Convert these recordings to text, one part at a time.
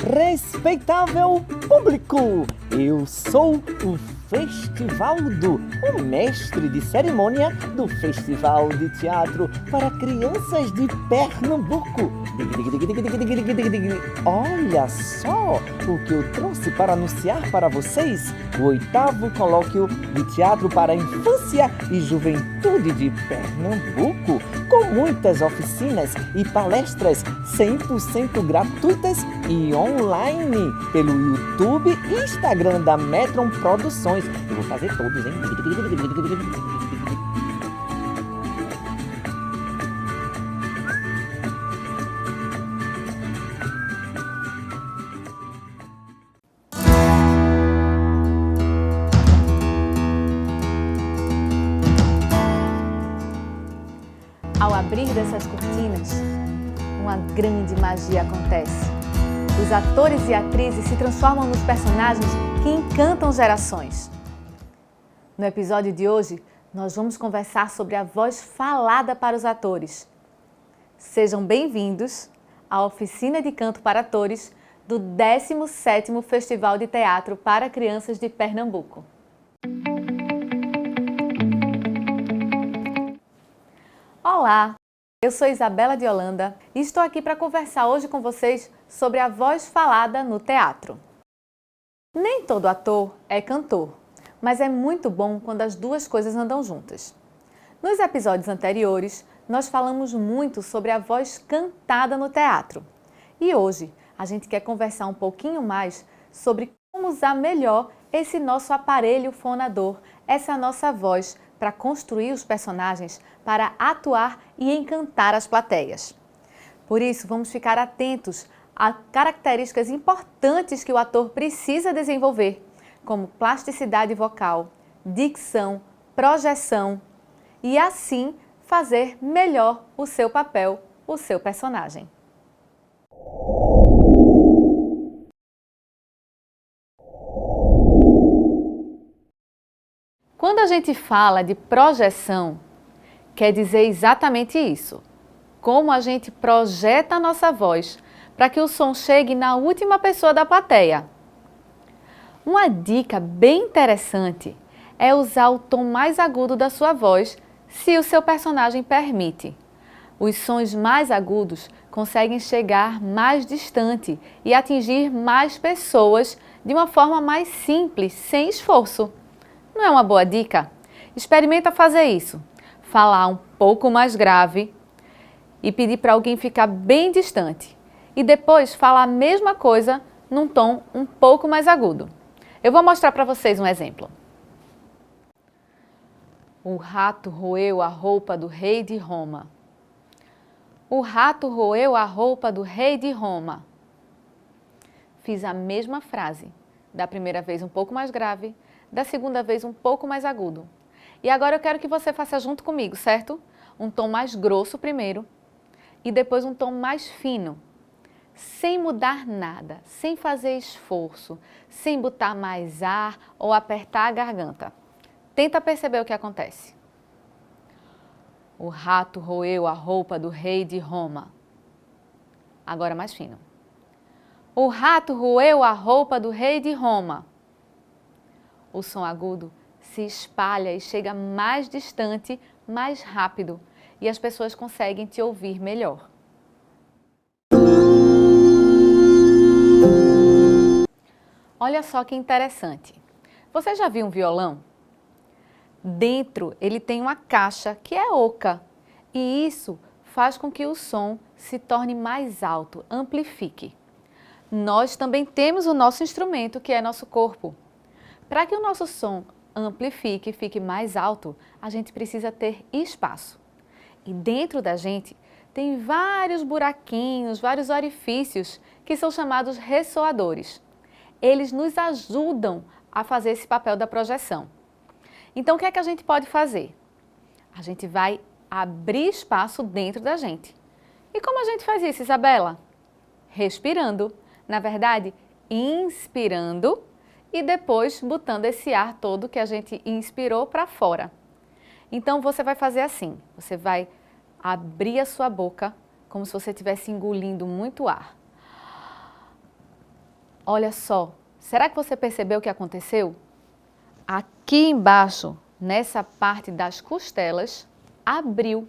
Respeitável público, eu sou o Festivaldo, o mestre de cerimônia do Festival de Teatro para Crianças de Pernambuco. Olha só o que eu trouxe para anunciar para vocês, o 8º Colóquio de Teatro para a Infância e Juventude de Pernambuco, com muitas oficinas e palestras 100% gratuitas e online pelo YouTube e Instagram da Metron Produções. Eu vou fazer todos, hein? Ao abrir dessas cortinas, uma grande magia acontece. Os atores e atrizes se transformam nos personagens que encantam gerações. No episódio de hoje, nós vamos conversar sobre a voz falada para os atores. Sejam bem-vindos à Oficina de Canto para Atores do 17º Festival de Teatro para Crianças de Pernambuco. Olá! Eu sou Isabela de Holanda e estou aqui para conversar hoje com vocês sobre a voz falada no teatro. Nem todo ator é cantor, mas é muito bom quando as duas coisas andam juntas. Nos episódios anteriores, nós falamos muito sobre a voz cantada no teatro. E hoje a gente quer conversar um pouquinho mais sobre como usar melhor esse nosso aparelho fonador, essa nossa voz, para construir os personagens, para atuar e encantar as plateias. Por isso, vamos ficar atentos a características importantes que o ator precisa desenvolver, como plasticidade vocal, dicção, projeção, e assim fazer melhor o seu papel, o seu personagem. Quando a gente fala de projeção, quer dizer exatamente isso. Como a gente projeta a nossa voz para que o som chegue na última pessoa da plateia. Uma dica bem interessante é usar o tom mais agudo da sua voz, se o seu personagem permite. Os sons mais agudos conseguem chegar mais distante e atingir mais pessoas de uma forma mais simples, sem esforço. Não é uma boa dica? Experimenta fazer isso. Falar um pouco mais grave e pedir para alguém ficar bem distante. E depois falar a mesma coisa num tom um pouco mais agudo. Eu vou mostrar para vocês um exemplo. O rato roeu a roupa do rei de Roma. O rato roeu a roupa do rei de Roma. Fiz a mesma frase. Da primeira vez um pouco mais grave, da segunda vez um pouco mais agudo. E agora eu quero que você faça junto comigo, certo? Um tom mais grosso primeiro e depois um tom mais fino. Sem mudar nada, sem fazer esforço, sem botar mais ar ou apertar a garganta. Tenta perceber o que acontece. O rato roeu a roupa do rei de Roma. Agora mais fino. O rato roeu a roupa do rei de Roma. O som agudo se espalha e chega mais distante, mais rápido, e as pessoas conseguem te ouvir melhor. Olha só que interessante. Você já viu um violão? Dentro ele tem uma caixa que é oca, e isso faz com que o som se torne mais alto, amplifique. Nós também temos o nosso instrumento, que é nosso corpo. Para que o nosso som amplifique e fique mais alto, a gente precisa ter espaço. E dentro da gente tem vários buraquinhos, vários orifícios que são chamados ressoadores. Eles nos ajudam a fazer esse papel da projeção. Então, o que é que a gente pode fazer? A gente vai abrir espaço dentro da gente. E como a gente faz isso, Isabela? Respirando. Na verdade, inspirando e depois botando esse ar todo que a gente inspirou para fora. Então você vai fazer assim, você vai abrir a sua boca como se você estivesse engolindo muito ar. Olha só, será que você percebeu o que aconteceu? Aqui embaixo, nessa parte das costelas, abriu.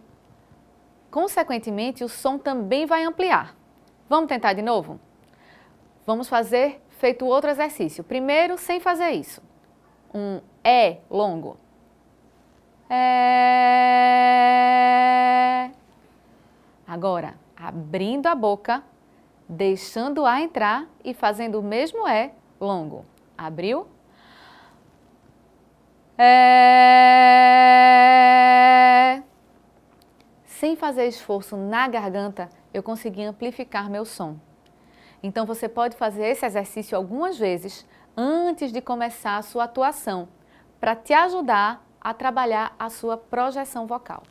Consequentemente, o som também vai ampliar. Vamos tentar de novo? Vamos fazer feito outro exercício. Primeiro, sem fazer isso. Um é longo. É. Agora, abrindo a boca, deixando o ar entrar e fazendo o mesmo é longo. Abriu. É. Sem fazer esforço na garganta, eu consegui amplificar meu som. Então, você pode fazer esse exercício algumas vezes antes de começar a sua atuação, para te ajudar a trabalhar a sua projeção vocal.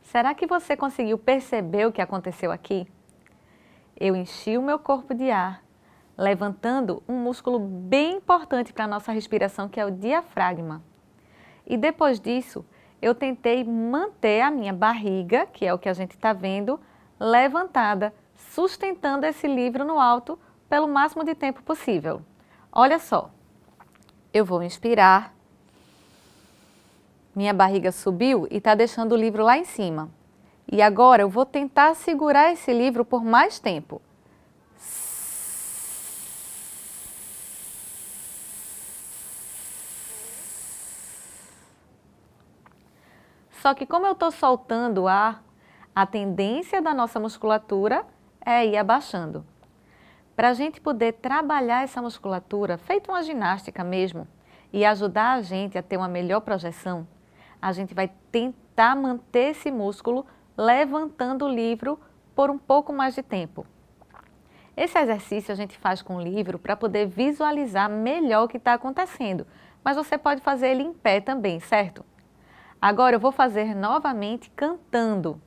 Será que você conseguiu perceber o que aconteceu aqui? Eu enchi o meu corpo de ar, levantando um músculo bem importante para a nossa respiração, que é o diafragma. E depois disso, eu tentei manter a minha barriga, que é o que a gente está vendo, levantada, sustentando esse livro no alto pelo máximo de tempo possível. Olha só, eu vou inspirar, minha barriga subiu e está deixando o livro lá em cima. E agora eu vou tentar segurar esse livro por mais tempo. Só que como eu estou soltando o ar, a tendência da nossa musculatura é ir abaixando. Para a gente poder trabalhar essa musculatura, feito uma ginástica mesmo, e ajudar a gente a ter uma melhor projeção, a gente vai tentar manter esse músculo levantando o livro por um pouco mais de tempo. Esse exercício a gente faz com o livro para poder visualizar melhor o que está acontecendo, mas você pode fazer ele em pé também, certo? Agora eu vou fazer novamente cantando,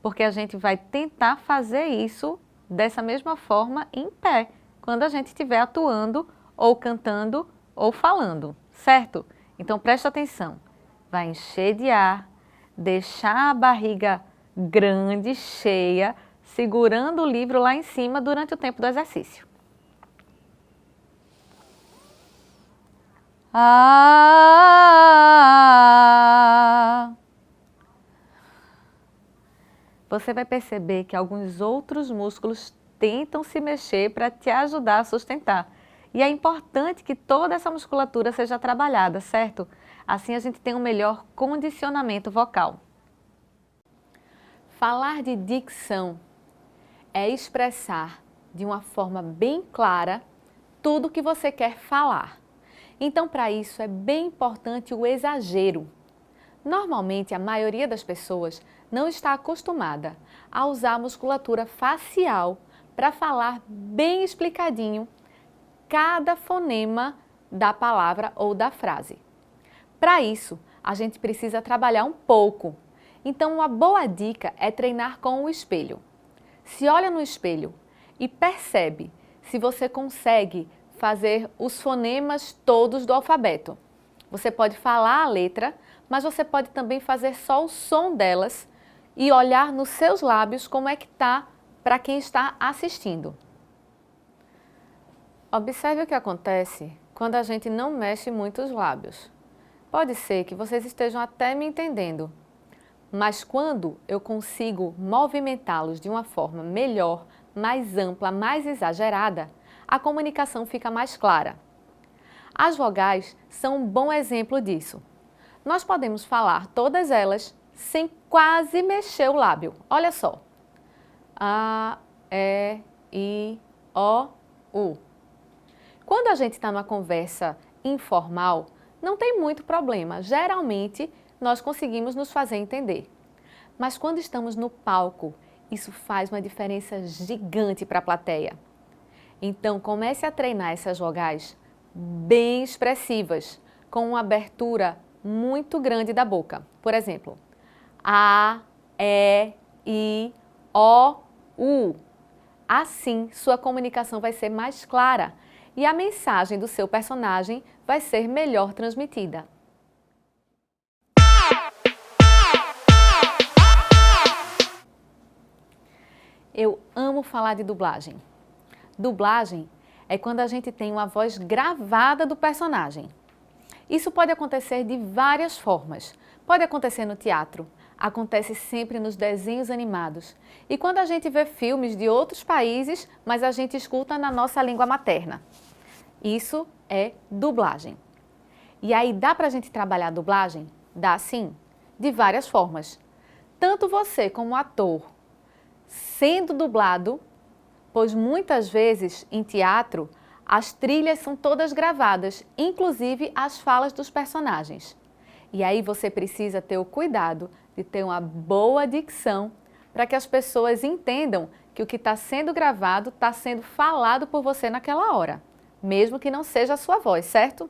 porque a gente vai tentar fazer isso dessa mesma forma em pé, quando a gente estiver atuando, ou cantando, ou falando, certo? Então presta atenção, vai encher de ar, deixar a barriga grande, cheia, segurando o livro lá em cima durante o tempo do exercício. Você vai perceber que alguns outros músculos tentam se mexer para te ajudar a sustentar. E é importante que toda essa musculatura seja trabalhada, certo? Assim a gente tem um melhor condicionamento vocal. Falar de dicção é expressar de uma forma bem clara tudo o que você quer falar. Então, para isso é bem importante o exagero. Normalmente, a maioria das pessoas não está acostumada a usar a musculatura facial para falar bem explicadinho cada fonema da palavra ou da frase. Para isso, a gente precisa trabalhar um pouco. Então, uma boa dica é treinar com o espelho. Se olha no espelho e percebe se você consegue fazer os fonemas todos do alfabeto. Você pode falar a letra, mas você pode também fazer só o som delas e olhar nos seus lábios como é que está para quem está assistindo. Observe o que acontece quando a gente não mexe muito os lábios. Pode ser que vocês estejam até me entendendo, mas quando eu consigo movimentá-los de uma forma melhor, mais ampla, mais exagerada, a comunicação fica mais clara. As vogais são um bom exemplo disso. Nós podemos falar todas elas sem quase mexer o lábio. Olha só. A, E, I, O, U. Quando a gente está numa conversa informal, não tem muito problema. Geralmente, nós conseguimos nos fazer entender. Mas quando estamos no palco Isso faz uma diferença gigante para a plateia. Então, comece a treinar essas vogais bem expressivas, com uma abertura muito grande da boca. Por exemplo, A, E, I, O, U. Assim, sua comunicação vai ser mais clara e a mensagem do seu personagem vai ser melhor transmitida. Eu amo falar de dublagem. Dublagem é quando a gente tem uma voz gravada do personagem. Isso pode acontecer de várias formas. Pode acontecer no teatro, acontece sempre nos desenhos animados. E quando a gente vê filmes de outros países, mas a gente escuta na nossa língua materna. Isso é dublagem. E aí dá pra gente trabalhar a dublagem? Dá sim, de várias formas. Tanto você como ator, sendo dublado, pois muitas vezes em teatro as trilhas são todas gravadas, inclusive as falas dos personagens. E aí você precisa ter o cuidado de ter uma boa dicção para que as pessoas entendam que o que está sendo gravado está sendo falado por você naquela hora, mesmo que não seja a sua voz, certo?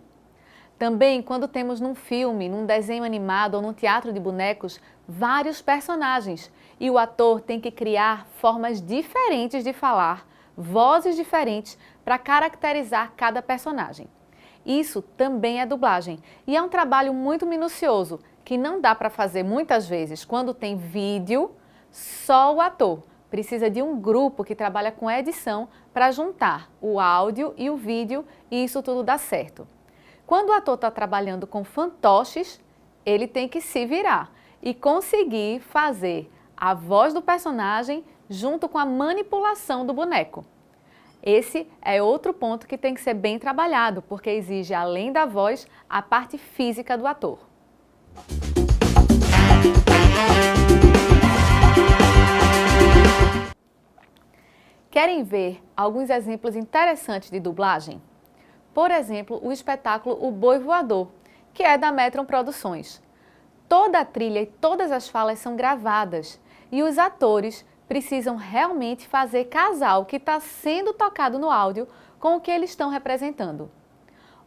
Também, quando temos num filme, num desenho animado ou num teatro de bonecos, vários personagens e o ator tem que criar formas diferentes de falar, vozes diferentes para caracterizar cada personagem. Isso também é dublagem e é um trabalho muito minucioso que não dá para fazer muitas vezes quando tem vídeo, só o ator. Precisa de um grupo que trabalha com edição para juntar o áudio e o vídeo e isso tudo dá certo. Quando o ator está trabalhando com fantoches, ele tem que se virar e conseguir fazer a voz do personagem junto com a manipulação do boneco. Esse é outro ponto que tem que ser bem trabalhado, porque exige, além da voz, a parte física do ator. Querem ver alguns exemplos interessantes de dublagem? Por exemplo, o espetáculo O Boi Voador, que é da Metron Produções. Toda a trilha e todas as falas são gravadas e os atores precisam realmente fazer casar o que está sendo tocado no áudio com o que eles estão representando.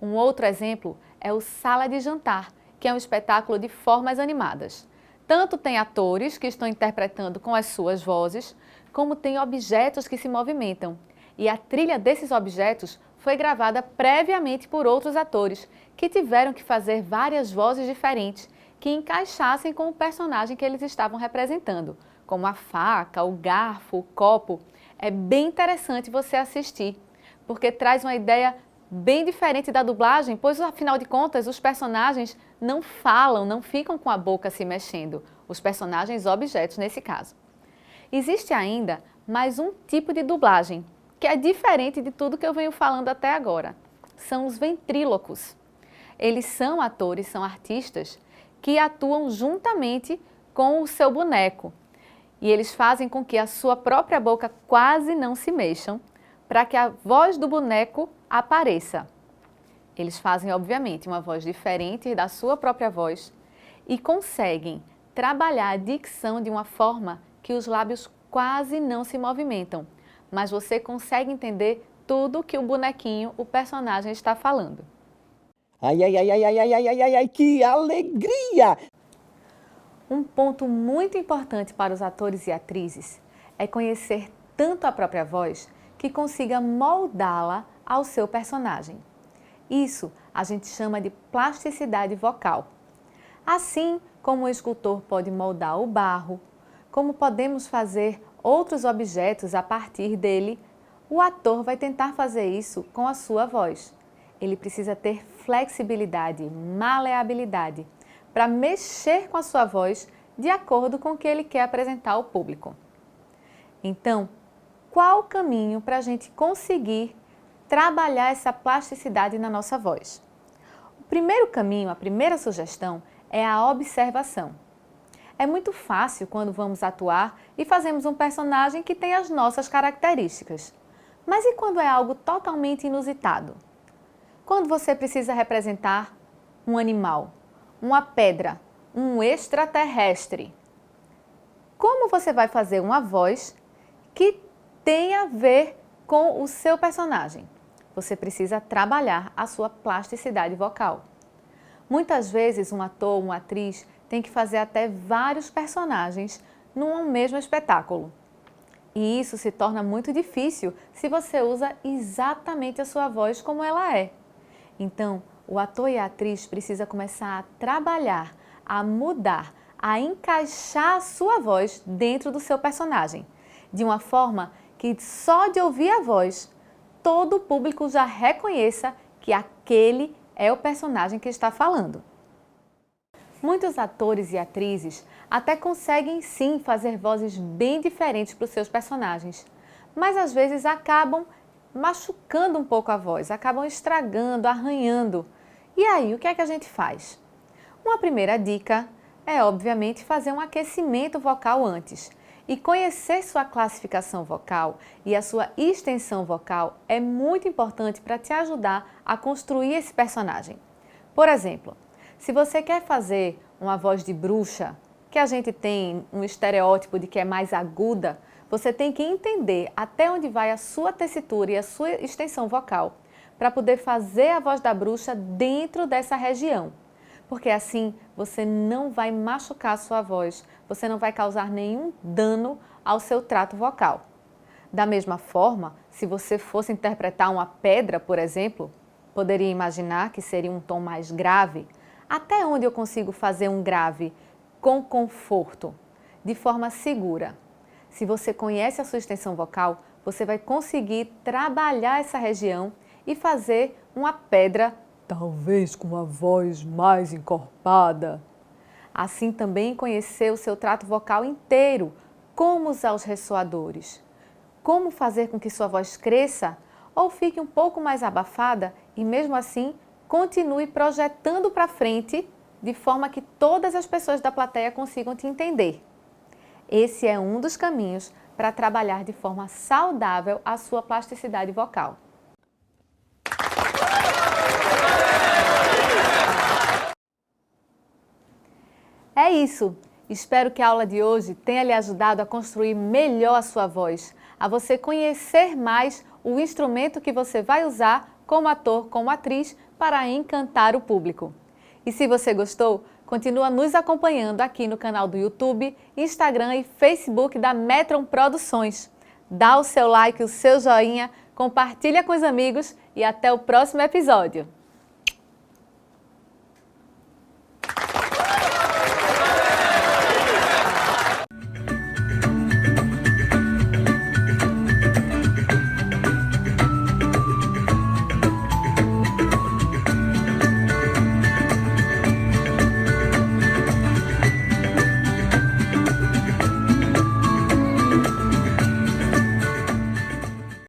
Um outro exemplo é o Sala de Jantar, que é um espetáculo de formas animadas. Tanto tem atores que estão interpretando com as suas vozes, como tem objetos que se movimentam. E a trilha desses objetos foi gravada previamente por outros atores, que tiveram que fazer várias vozes diferentes que encaixassem com o personagem que eles estavam representando, como a faca, o garfo, o copo. É bem interessante você assistir, porque traz uma ideia bem diferente da dublagem, pois afinal de contas os personagens não falam, não ficam com a boca se mexendo, os personagens objetos nesse caso. Existe ainda mais um tipo de dublagem, que é diferente de tudo que eu venho falando até agora. São os ventrílocos. Eles são atores, são artistas que atuam juntamente com o seu boneco. E eles fazem com que a sua própria boca quase não se mexam, para que a voz do boneco apareça. Eles fazem, obviamente, uma voz diferente da sua própria voz e conseguem trabalhar a dicção de uma forma que os lábios quase não se movimentam, mas você consegue entender tudo que o bonequinho, o personagem, está falando. Ai, ai, ai, ai, ai, ai, ai, ai, ai, que alegria! Um ponto muito importante para os atores e atrizes é conhecer tanto a própria voz que consiga moldá-la ao seu personagem. Isso a gente chama de plasticidade vocal. Assim como o escultor pode moldar o barro, como podemos fazer outros objetos a partir dele, o ator vai tentar fazer isso com a sua voz. Ele precisa ter flexibilidade, maleabilidade, para mexer com a sua voz de acordo com o que ele quer apresentar ao público. Então, qual o caminho para a gente conseguir trabalhar essa plasticidade na nossa voz? O primeiro caminho, a primeira sugestão, é a observação. É muito fácil quando vamos atuar e fazemos um personagem que tem as nossas características. Mas e quando é algo totalmente inusitado? Quando você precisa representar um animal, uma pedra, um extraterrestre. Como como você vai fazer uma voz que tenha a ver com o seu personagem? Você precisa trabalhar a sua plasticidade vocal. Muitas vezes um ator ou uma atriz tem que fazer até vários personagens num mesmo espetáculo. E isso se torna muito difícil se você usa exatamente a sua voz como ela é. Então, o ator e a atriz precisa começar a trabalhar, a mudar, a encaixar a sua voz dentro do seu personagem, de uma forma que só de ouvir a voz, todo o público já reconheça que aquele é o personagem que está falando. Muitos atores e atrizes até conseguem sim fazer vozes bem diferentes para os seus personagens, mas às vezes acabam machucando um pouco a voz, acabam estragando, arranhando. E aí, o que é que a gente faz? Uma primeira dica é, obviamente, fazer um aquecimento vocal antes. E conhecer sua classificação vocal e a sua extensão vocal é muito importante para te ajudar a construir esse personagem. Por exemplo, se você quer fazer uma voz de bruxa, que a gente tem um estereótipo de que é mais aguda, você tem que entender até onde vai a sua tessitura e a sua extensão vocal para poder fazer a voz da bruxa dentro dessa região. Porque assim você não vai machucar a sua voz, você não vai causar nenhum dano ao seu trato vocal. Da mesma forma, se você fosse interpretar uma pedra, por exemplo, poderia imaginar que seria um tom mais grave. Até onde eu consigo fazer um grave com conforto, de forma segura? Se você conhece a sua extensão vocal, você vai conseguir trabalhar essa região e fazer uma pedra, talvez com uma voz mais encorpada. Assim também conhecer o seu trato vocal inteiro, como usar os ressoadores, como fazer com que sua voz cresça ou fique um pouco mais abafada e mesmo assim continue projetando para frente de forma que todas as pessoas da plateia consigam te entender. Esse é um dos caminhos para trabalhar de forma saudável a sua plasticidade vocal. É isso! Espero que a aula de hoje tenha lhe ajudado a construir melhor a sua voz, a você conhecer mais o instrumento que você vai usar como ator, como atriz, para encantar o público. E se você gostou, continua nos acompanhando aqui no canal do YouTube, Instagram e Facebook da Metron Produções. Dá o seu like, o seu joinha, compartilha com os amigos e até o próximo episódio!